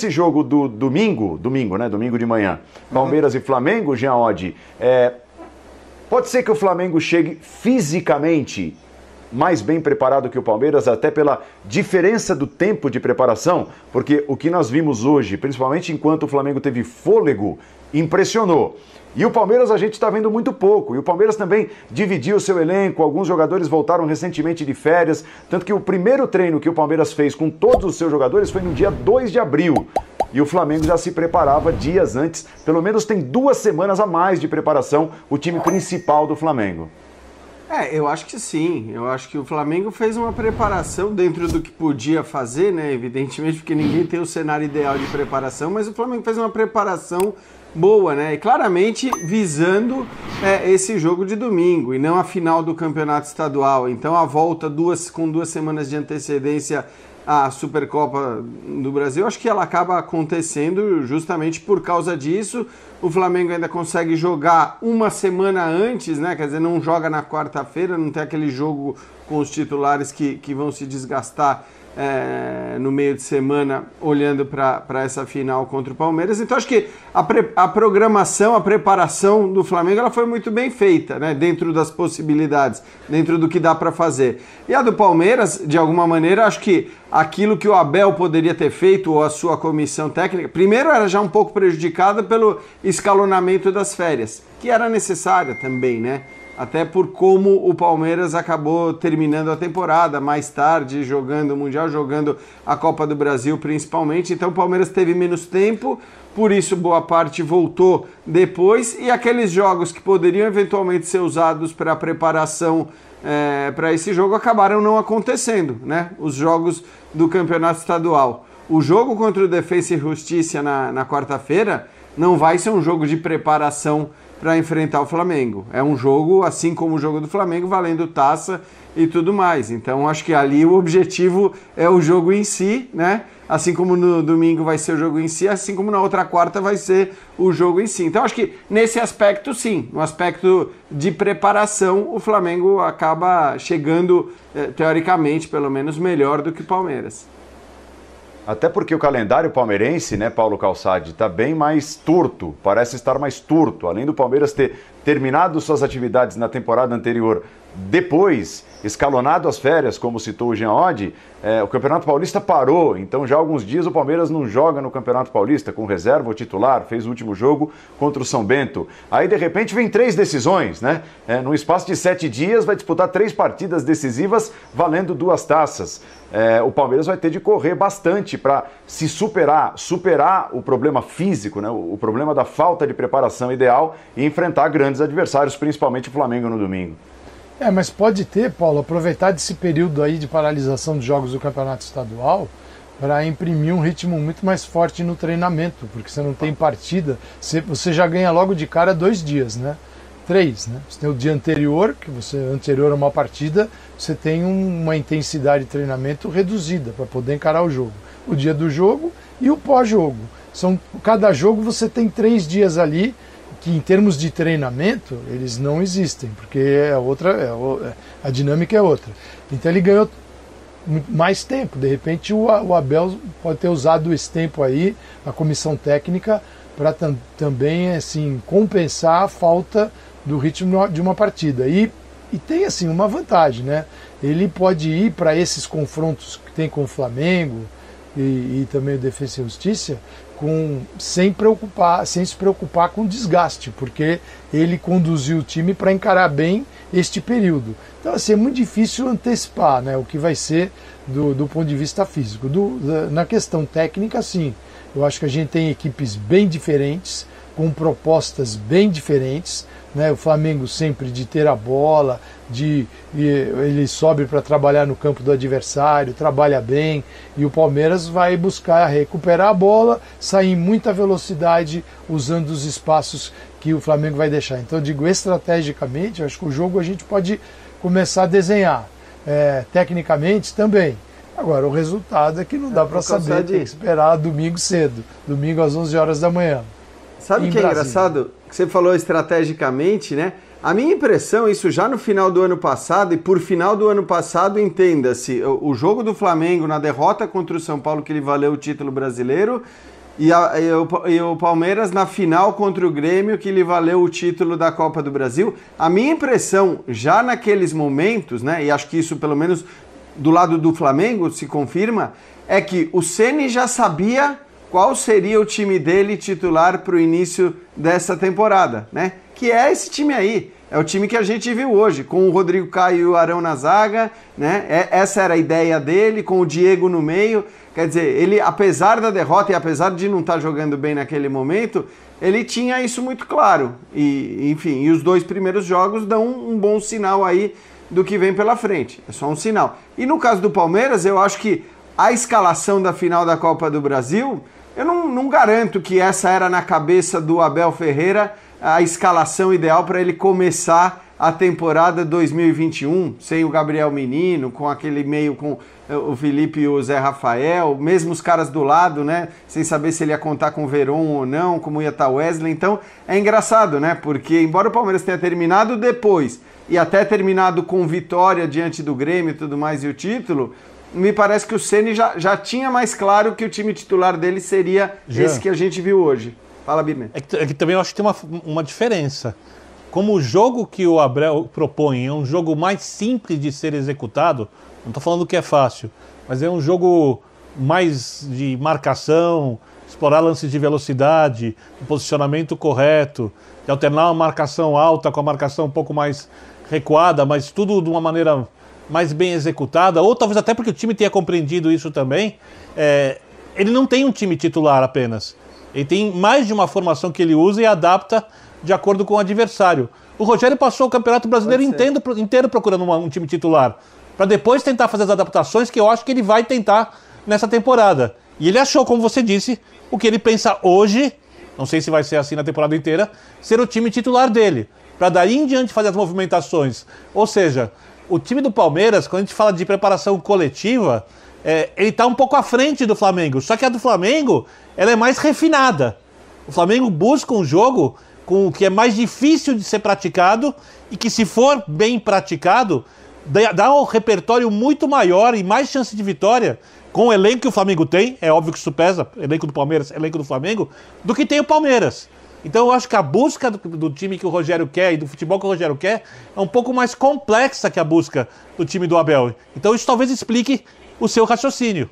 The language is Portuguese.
esse jogo do domingo, né? Domingo de manhã, Palmeiras e Flamengo, Jean Oddi, pode ser que o Flamengo chegue fisicamente mais bem preparado que o Palmeiras, até pela diferença do tempo de preparação, porque o que nós vimos hoje, principalmente enquanto o Flamengo teve fôlego, impressionou. E o Palmeiras a gente está vendo muito pouco. E o Palmeiras também dividiu o seu elenco, alguns jogadores voltaram recentemente de férias, tanto que o primeiro treino que o Palmeiras fez com todos os seus jogadores foi no dia 2 de abril. E o Flamengo já se preparava dias antes, pelo menos tem 2 semanas a mais de preparação, o time principal do Flamengo. Eu acho que sim. Eu acho que o Flamengo fez uma preparação dentro do que podia fazer, né? Evidentemente, porque ninguém tem o cenário ideal de preparação, mas o Flamengo fez uma preparação boa, né? E claramente visando esse jogo de domingo e não a final do campeonato estadual. Então a volta com 2 semanas de antecedência à Supercopa do Brasil, acho que ela acaba acontecendo justamente por causa disso. O Flamengo ainda consegue jogar 1 semana antes, né? Quer dizer, não joga na quarta-feira, não tem aquele jogo com os titulares que vão se desgastar no meio de semana olhando para essa final contra o Palmeiras. Então acho que a programação, a preparação do Flamengo ela foi muito bem feita, né? Dentro das possibilidades, dentro do que dá para fazer. E a do Palmeiras, de alguma maneira, acho que aquilo que o Abel poderia ter feito, ou a sua comissão técnica, primeiro era já um pouco prejudicada pelo escalonamento das férias, que era necessária também, né? Até por como o Palmeiras acabou terminando a temporada mais tarde, jogando o Mundial, jogando a Copa do Brasil principalmente. Então o Palmeiras teve menos tempo, por isso boa parte voltou depois. E aqueles jogos que poderiam eventualmente ser usados para preparação para esse jogo acabaram não acontecendo, né? Os jogos do Campeonato Estadual. O jogo contra o Defensa e Justiça na quarta-feira não vai ser um jogo de preparação para enfrentar o Flamengo. É um jogo, assim como o jogo do Flamengo, valendo taça e tudo mais. Então, acho que ali o objetivo é o jogo em si, né? Assim como no domingo vai ser o jogo em si, assim como na outra quarta vai ser o jogo em si. Então, acho que nesse aspecto, sim. No aspecto de preparação, o Flamengo acaba chegando, teoricamente, pelo menos, melhor do que o Palmeiras. Até porque o calendário palmeirense, né, Paulo Calçade, está bem mais torto, parece estar mais torto. Além do Palmeiras ter terminado suas atividades na temporada anterior, depois escalonado as férias, como citou o Jean Oddi, o Campeonato Paulista parou, então já há alguns dias o Palmeiras não joga no Campeonato Paulista, com reserva ou titular, fez o último jogo contra o São Bento. Aí de repente vem 3 decisões, né? Num espaço de 7 dias vai disputar 3 partidas decisivas valendo 2 taças. O Palmeiras vai ter de correr bastante para se superar o problema físico, né? O problema da falta de preparação ideal e enfrentar grandes adversários, principalmente o Flamengo no domingo. Mas pode ter, Paulo, aproveitar desse período aí de paralisação de jogos do Campeonato Estadual para imprimir um ritmo muito mais forte no treinamento, porque você não tem partida, você já ganha logo de cara 2 dias, né? 3, né? Você tem o dia anterior, anterior a uma partida, você tem uma intensidade de treinamento reduzida para poder encarar o jogo. O dia do jogo e o pós-jogo. Cada jogo você tem 3 dias ali, que em termos de treinamento, eles não existem, porque a dinâmica é outra. Então ele ganhou mais tempo. De repente o Abel pode ter usado esse tempo aí, a comissão técnica, para também assim, compensar a falta do ritmo de uma partida. E tem assim uma vantagem, né? Ele pode ir para esses confrontos que tem com o Flamengo e também o Defensa e Justiça sem se preocupar com desgaste, porque ele conduziu o time para encarar bem este período. Então assim, é muito difícil antecipar, né, o que vai ser do ponto de vista físico. Na questão técnica, sim, eu acho que a gente tem equipes bem diferentes, com propostas bem diferentes, né? O Flamengo sempre de ter a bola, ele sobe para trabalhar no campo do adversário, trabalha bem, e o Palmeiras vai buscar recuperar a bola, sair em muita velocidade, usando os espaços que o Flamengo vai deixar. Então eu digo, estrategicamente, eu acho que o jogo a gente pode começar a desenhar, tecnicamente também. Agora, o resultado é que não dá para saber, tem que esperar domingo cedo, domingo às 11 horas da manhã. Sabe o que é engraçado? Que você falou estrategicamente, né? A minha impressão, isso já no final do ano passado, e por final do ano passado, entenda-se, o jogo do Flamengo na derrota contra o São Paulo, que lhe valeu o título brasileiro, e o Palmeiras na final contra o Grêmio, que lhe valeu o título da Copa do Brasil. A minha impressão, já naqueles momentos, né, e acho que isso pelo menos do lado do Flamengo se confirma, é que o Ceni já sabia qual seria o time dele titular para o início dessa temporada, né? Que é esse time aí, é o time que a gente viu hoje, com o Rodrigo Caio e o Arão na zaga, né? Essa era a ideia dele, com o Diego no meio. Quer dizer, ele, apesar da derrota e apesar de não estar jogando bem naquele momento, ele tinha isso muito claro. E, enfim, e os 2 primeiros jogos dão um bom sinal aí do que vem pela frente. É só um sinal. E no caso do Palmeiras, eu acho que a escalação da final da Copa do Brasil, eu não garanto que essa era na cabeça do Abel Ferreira a escalação ideal para ele começar a temporada 2021, sem o Gabriel Menino, com aquele meio com o Felipe e o Zé Rafael, mesmo os caras do lado, né? Sem saber se ele ia contar com o Veron ou não, como ia estar o Wesley. Então é engraçado, né? Porque embora o Palmeiras tenha terminado depois e até terminado com vitória diante do Grêmio e tudo mais e o título, me parece que o Ceni já tinha mais claro que o time titular dele seria esse que a gente viu hoje. Fala, Birner. É que também eu acho que tem uma diferença. Como o jogo que o Abel propõe é um jogo mais simples de ser executado, não estou falando que é fácil, mas é um jogo mais de marcação, explorar lances de velocidade, um posicionamento correto, de alternar uma marcação alta com a marcação um pouco mais recuada, mas tudo de uma maneira mais bem executada, ou talvez até porque o time tenha compreendido isso também. Ele não tem um time titular apenas. Ele tem mais de uma formação que ele usa e adapta de acordo com o adversário. O Rogério passou o Campeonato Brasileiro inteiro procurando um time titular, para depois tentar fazer as adaptações que eu acho que ele vai tentar nessa temporada. E ele achou, como você disse, o que ele pensa hoje, não sei se vai ser assim na temporada inteira, ser o time titular dele, para daí em diante fazer as movimentações. Ou seja, o time do Palmeiras, quando a gente fala de preparação coletiva, ele está um pouco à frente do Flamengo, só que a do Flamengo ela é mais refinada. O Flamengo busca um jogo que é mais difícil de ser praticado e que, se for bem praticado, dá um repertório muito maior e mais chance de vitória com o elenco que o Flamengo tem, é óbvio que isso pesa, elenco do Palmeiras, elenco do Flamengo, do que tem o Palmeiras. Então eu acho que a busca do time que o Rogério quer e do futebol que o Rogério quer é um pouco mais complexa que a busca do time do Abel. Então isso talvez explique o seu raciocínio.